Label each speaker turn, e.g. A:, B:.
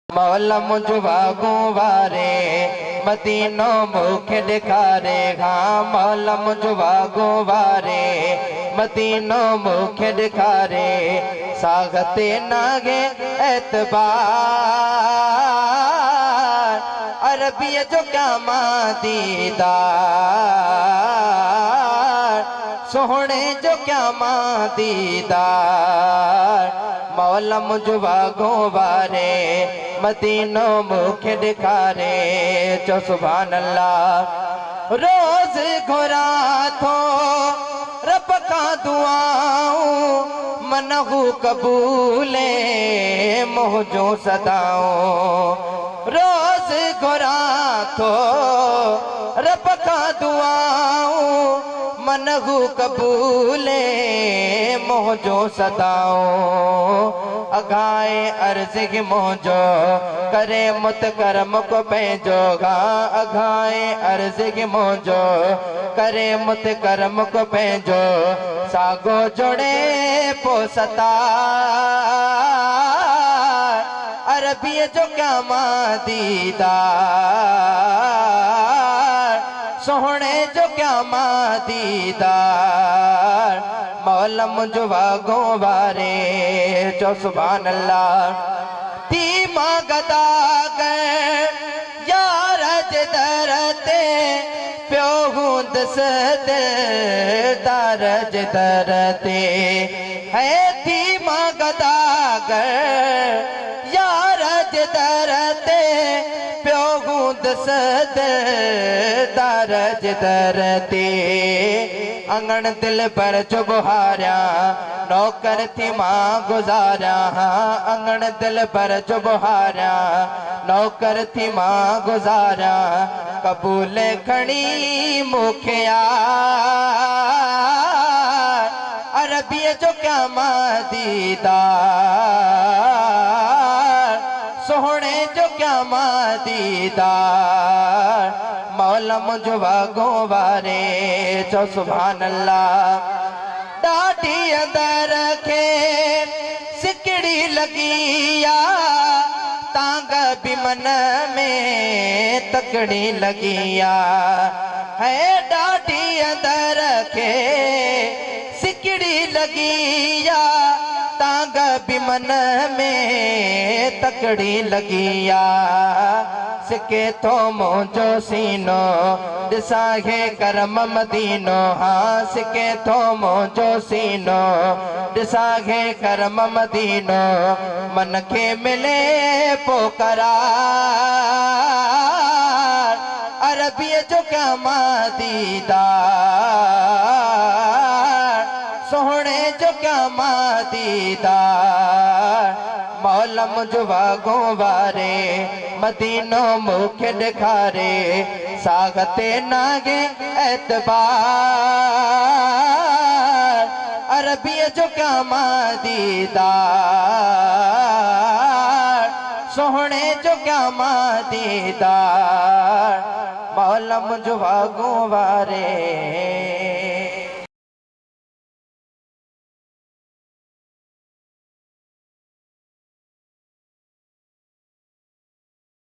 A: मौला मुझ वागों वारे मदीनो मुखे दिखारे। हाँ मौला मुझ वागों वारे मदीनो मुखे दिखारे। सागते नागे एतबार अरबी जो क्या दीदार सोहने जो क्या दीदार। मौला मुझ वागों वारे मदीनो मुखे दिखारे। चो सुभान अल्लाह। रोज घुरा थो रब का दुआऊं मनहू कबूले मोहजो सदाऊं। रोज घुरा थो रब का दुआऊं मनहू कबूले मोहजो सदाऊं। अघाए अर्ज की मोजो करे मुत करम को पैजो। गा अघाए अर्ज की मोजो करे मुत करम को पैजो। सागो जोड़े पोसता अरबी जो क्या दीदार सोहने जो क्या दीदार। मौला मुझ वागों वारे चो सुभान अल्लाह। धीमा गदा गए यार दरते प्यो हूंद सदे दारज दरते है। धीमा गदा गए यार दरते प्यो हूंद सदे दारज दरते। अंगण दिल पर चुबहारा नौकर थी माँ गुजारा। हाँ अंगण दिल पर चुबहारा नौकर थी माँ गुजारा। कबूल खणी मुखिया अरबी जो क्या दीदार सोहने जो क्या दीदार। मौला मुझ वागों वारे चो सुभान अल्लाह। डाटी अंदर के सिकड़ी लगिया तांग भी मन में तकड़ी लगिया है। डाटी अंदर के सिकड़ी लगिया तांग भी मन में तकड़ी लगिया। सिके थो मोजो सीनो दिसाहे करम मदीनो। हाँ सिके थो मोजो सीनो दिसाहे करम मदीनो। मन के मिले पोकरार अरबी जो क्या दीदार सोहने जो क्या दीदार। मौला मुझ वागों वारे मदीनो मुखे दिखारे। सागते नागे एतबार अरबी जो क्या दीदार सोहने जो क्या दीदार। मौला मुझ वागों वारे